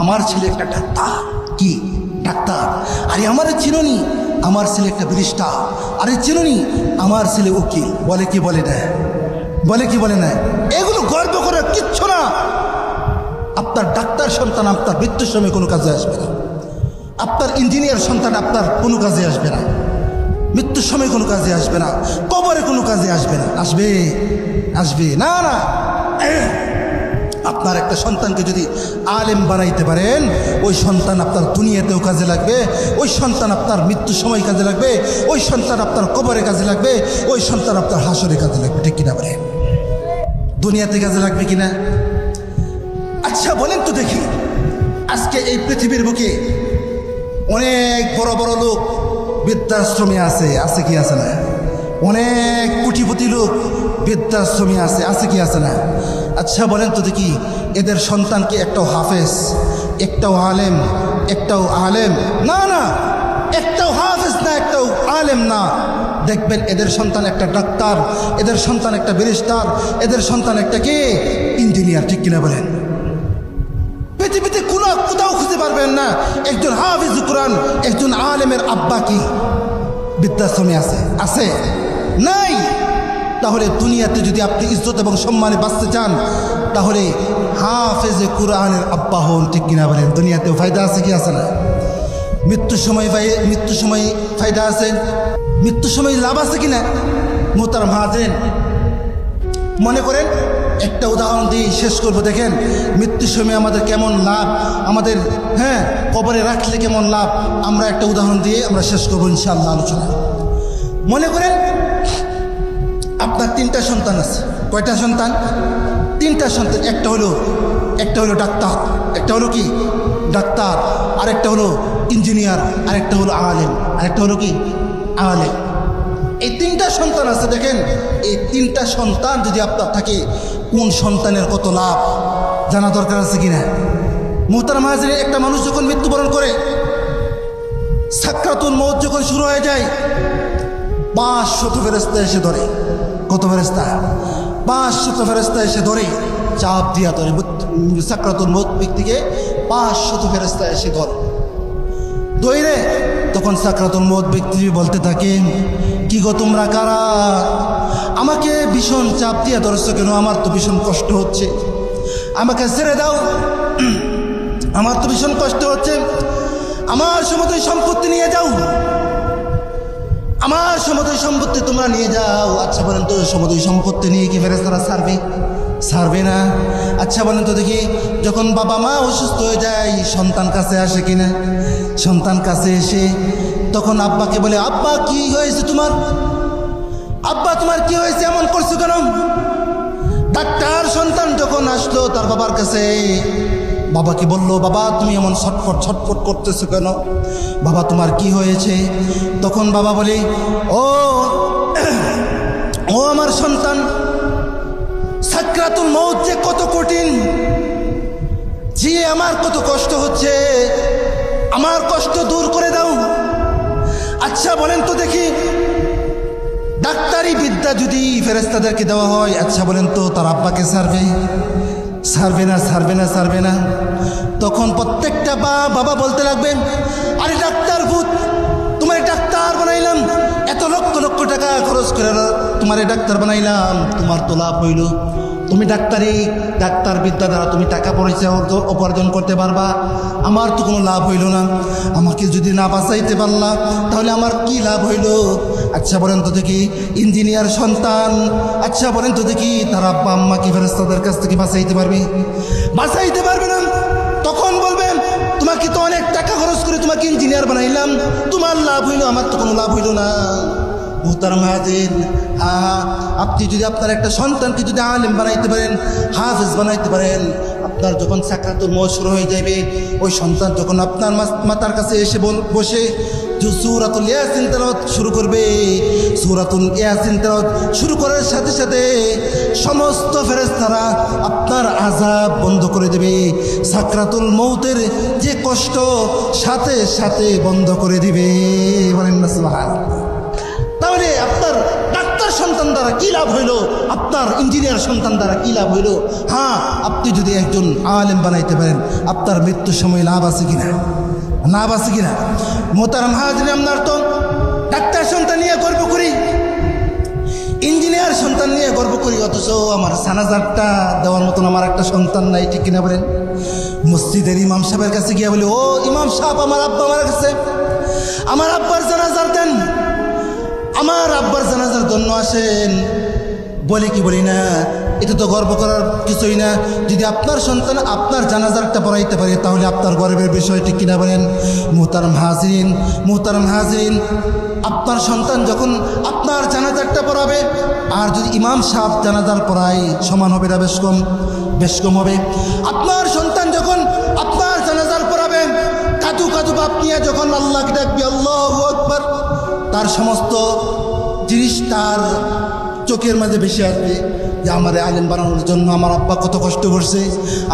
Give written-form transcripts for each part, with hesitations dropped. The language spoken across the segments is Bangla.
আমার ছেলে একটা ডাক্তার। কি ডাক্তার? আরে আমারে চিনুনি, আমার ছেলে একটা ব্যারিস্টার। আরে চিনুনি, আমার ছেলে উকিল। বলে কি বলে না? বলে কি বলে না? এগুলো গর্ব করার কিচ্ছু না। আপনার ডাক্তার সন্তান আপনার মৃত্যুর সময় কোনো কাজে আসবে না। আপনার ইঞ্জিনিয়ার সন্তান আপনার কোনো কাজে আসবে না। মৃত্যুর সময় কোনো কাজে আসবে না, কবরে কোনো কাজে আসবে না। আসবে? আসবে না। না, আপনার একটা সন্তানকে যদি আলেম বানাইতে পারেন, ওই সন্তান আপনার দুনিয়াতেও কাজে লাগবে, ওই সন্তান আপনার মৃত্যুর সময় কাজে লাগবে, ওই সন্তান আপনার কবরে কাজে লাগবে, ওই সন্তান আপনার হাসরে কাজে লাগবে। ঠিক কিনা বলেন? দুনিয়াতে কাজে লাগবে কিনা? আচ্ছা বলেন তো দেখি, আজকে এই পৃথিবীর বুকে অনেক বড় বড় লোক বৃদ্ধাশ্রমে আছে, আছে কি আছে না? অনেক কোটিপতি লোক বৃদ্ধাশ্রমে আছে, আছে কি আছে না? আচ্ছা বলেন তো দেখি, এদের সন্তানকে একটাও হাফেজ, একটাও আলেম, একটাও আলেম না, না একটাও হাফেজ না, একটাও আলেম না। দেখবেন এদের সন্তান একটা ডাক্তার, এদের সন্তান একটা ব্যারিস্টার, এদের সন্তান একটা কে ইঞ্জিনিয়ার। ঠিক কিনা বলেন? পৃথিবীতে কোথাও খুঁজে পারবেন না একজন হাফিজ কুরআন, একজন আলেমের আব্বা কি বৃদ্ধাশ্রমে আছে? আছে? নাই। তাহলে দুনিয়াতে যদি আপনি ইজ্জত এবং সম্মানে বাঁচতে চান, তাহলে হাফেজে কুরআনের আব্বা হন। ঠিক কিনা বলেন? দুনিয়াতেও ফায়দা আছে কি আছে না? মৃত্যুর সময় ফায়দা আছে, মৃত্যুর সময় লাভ আছে কিনা? মুহতারাম হাজিরিন, মনে করেন একটা উদাহরণ দিয়ে শেষ করবো। দেখেন মৃত্যুর সময় আমাদের কেমন লাভ, আমাদের কবরে রাখলে কেমন লাভ, আমরা একটা উদাহরণ দিয়ে আমরা শেষ করবো ইনশাআল্লাহ আলোচনা। মনে করেন আপনার 3টা সন্তান আছে। কয়টা সন্তান? 3টা সন্তান। একটা হলো ডাক্তার, একটা হলো কি ডাক্তার, আরেকটা হলো ইঞ্জিনিয়ার, আরেকটা হলো আলেম, আরেকটা হলো কি আলেম। এই 3টা সন্তান আছে। দেখেন এই 3টা সন্তান যদি আপনার থাকে, কোন সন্তানের কত লাভ জানা দরকার আছে কিনা? মুহতারাম হাজিরিন, একটা মানুষ যখন মৃত্যুবরণ করে, সাকরাতুল মউত যখন শুরু হয়ে যায়, 500 ফেরেশতা এসে ধরে। কত ফেরেশতা? 500 ফেরেশতা এসে ধরে, চাপ দিয়া ধরে। সাকরাতুল মউত ব্যক্তিকে 500 ফেরেশতা এসে ধরে। ধরে তখন সাকরাতুল মউত ব্যক্তি বলতে থাকে, কি গো তোমরা কারা? আমাকে ভীষণ চাপ দিয়ে ধরছো কেন? আমার তো ভীষণ কষ্ট হচ্ছে, আমাকে ছেড়ে দাও, আমার তো ভীষণ কষ্ট হচ্ছে। আমার সমস্ত সম্পত্তি নিয়ে যাও, আমার সমস্ত সম্পত্তি তোমরা নিয়ে যাও। আচ্ছা বলেন তো, সমস্ত সম্পত্তি নিয়ে কি ফেরেশতারা ছাড়বে? ছাড়বে না। আচ্ছা বলেন তো দেখি, যখন বাবা মা অসুস্থ হয়ে যায়, সন্তান কাছে আসে কিনা? সন্তান কাছে এসে তখন আব্বাকে বলে, আব্বা কি হয়েছে তোমার? আব্বা তোমার কি হয়েছে, এমন করছো কেন? ডাক্তার সন্তান যখন আসলো তার বাবার কাছে, বাবাকে বলল, বাবা তুমি এমন ছটফট করতেছো কেন? বাবা তোমার কি হয়েছে? তখন বাবা বলে, ও আমার সন্তান, সাকরাতুল মউত যে কত কঠিন, যে আমার কত কষ্ট হচ্ছে, আমার কষ্ট দূর করে দাও। আচ্ছা বলেন তো দেখি, ডাক্তারি বিদ্যা যদি ফেরেশতাদেরকে দেওয়া হয়, আচ্ছা বলেন তো তার আব্বাকে ছাড়বে? ছাড়বে না, ছাড়বে না, ছাড়বে না। তখন প্রত্যেকটা বাবা বলতে লাগবেন, আরে ডাক্তার ভূত, তোমার ডাক্তার বানাইলাম, এত লক্ষ লক্ষ টাকা খরচ করে তোমার ডাক্তার বানাইলাম, তোমার তো লাভ হইল, তুমি ডাক্তার বিদ্যা দ্বারা তুমি টাকা পয়সা উপার্জন করতে পারবা, আমার তো কোনো লাভ হইল না, আমাকে যদি না বাঁচাইতে পারলা তাহলে আমার কি লাভ হইল? আচ্ছা বলেন তো দেখি, ইঞ্জিনিয়ার সন্তান, আচ্ছা বলেন তো দেখি তার আব্বা আম্মা কি ফেরেশতাদের কাছ থেকে বাঁচাইতে পারবে? বাঁচাইতে পারবে না। তখন বলবেন, তোমাকে তো অনেক টাকা খরচ করে তোমাকে ইঞ্জিনিয়ার বানাইলাম, তোমার লাভ হইল, আমার তো কোনো লাভ হইল না। মুহতারাম হাজির, আপনি যদি আপনার একটা সন্তানকে যদি আলেম বানাইতে পারেন, হাফেজ বানাইতে পারেন, আপনার যখন সাকরাতুল মউত শুরু হয়ে যাবে, ওই সন্তান যখন আপনার মাতার কাছে এসে বসে সূরাতুল ইয়াসিন তেলাওয়াত শুরু করবে, সূরাতুল ইয়াসিন তেলাওয়াত শুরু করার সাথে সাথে সমস্ত ফেরেশতারা আপনার আযাব বন্ধ করে দেবে, সাকরাতুল মউতের যে কষ্ট সাথে সাথে বন্ধ করে দিবে। বলেন না সুবহানাল্লাহ। তাহলে আপনার ডাক্তার সন্তান দ্বারা কি লাভ হইল, আপনার ইঞ্জিনিয়ার সন্তান দ্বারা কি লাভ হইল? হ্যাঁ, আপনি যদি একজন আলেম বানাইতে পারেন, আপনার মৃত্যুর সময় লাভ আছে কিনা, লাভ আছে কিনা? মোহতারাম হাজরিন, আপনার তো ডাক্তার সন্তান নিয়ে গর্ব করি, ইঞ্জিনিয়ার সন্তান নিয়ে গর্ব করি, অথচ আমার জানাজারটা দেওয়ার মতন আমার একটা সন্তান নাই, ঠিক কিনা বলেন? মসজিদের ইমাম সাহেবের কাছে গিয়ে বলি, ও ইমাম সাহেব, আমার আব্বা মারা গেছে, আমার আব্বার জানাজার দেন, আমার আব্বার জানাজার জন্য আসেন। বলি কি বলি না? এটা তো গর্ব করার কিছুই না। যদি আপনার সন্তান আপনার জানাজারটা পড়াইতে পারে, তাহলে আপনার গর্বের বিষয়, ঠিক কিনা বলেন? মুহতারাম হাজিরিন, মুহতারাম হাজিরিন, আপনার সন্তান যখন আপনার জানাজারটা পড়াবে, আর যদি ইমাম সাহেব জানাজার পড়ায়, সমান হবে না বেশ কম? বেশ কম হবে। আপনার সন্তান যখন আপনার জানাজার পড়াবে, কাদু কাদু বাপ নিয়ে যখন আল্লাহকে ডাকবে, আল্লাহু আকবার, তার সমস্ত জিনিস তার চোখের মাঝে ভেসে আসবে যে আমার আলেম বানানোর জন্য আমার আব্বা কত কষ্ট করছে,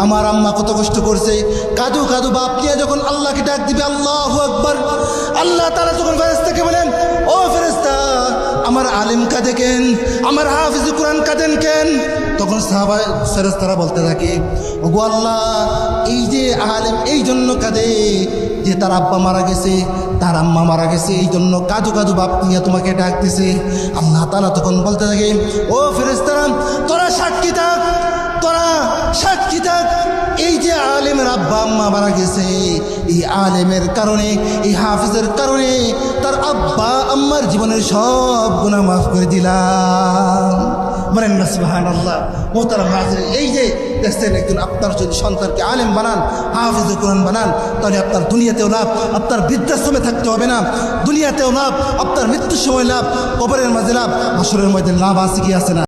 আমার আম্মা কত কষ্ট করছে। কাদু কাদু বাপ নিয়ে যখন আল্লাহকে ডাক দিবে, আল্লাহু আকবার, আল্লাহ তাআলা যখন ফেরেশতাকে বলেন, ও ফেরেশতা, আমার আলেম কাঁদে কেন, আমার হাফিজ কোরআন কাঁদেন কেন? তখন সাহাবা ফেরেশতারা বলতে থাকে, ওগো আল্লাহ, এই যে আলেম এই জন্য কাঁদে যে তার আব্বা মারা গেছে, তার আম্মা মারা গেছে, এই জন্য কাদু কাদু বাপ নিয়ে তোমাকে ডাক দিছে। আল্লাহ তাআলা তখন বলতে থাকে, ও ফেরেশতারা, তোরা সাক্ষী থাক, তোরা সাক্ষী থাক, এই যে আলেমের আব্বা আম্মা মারা গেছে, এই আলেমের কারণে, এই হাফিজের কারণে তার আব্বা আম্মার জীবনের সব গুনাহ মাফ করে দিলাম। বলেন না সুবহানাল্লাহ। মোহতারাম হাজিরিন, এই যে দেখছেন, একজন আপনার যদি সন্তানকে আলেম বানান, হাফিজ কোরআন বানান, তাহলে আপনার দুনিয়াতেও লাভ, আপনার বৃদ্ধাশ্রমে থাকতে হবে না, দুনিয়াতেও লাভ, আপনার মৃত্যুর সময় লাভ, কবরের মাঝে লাভ, হাসরের মধ্যে লাভ আছে কি আছে না?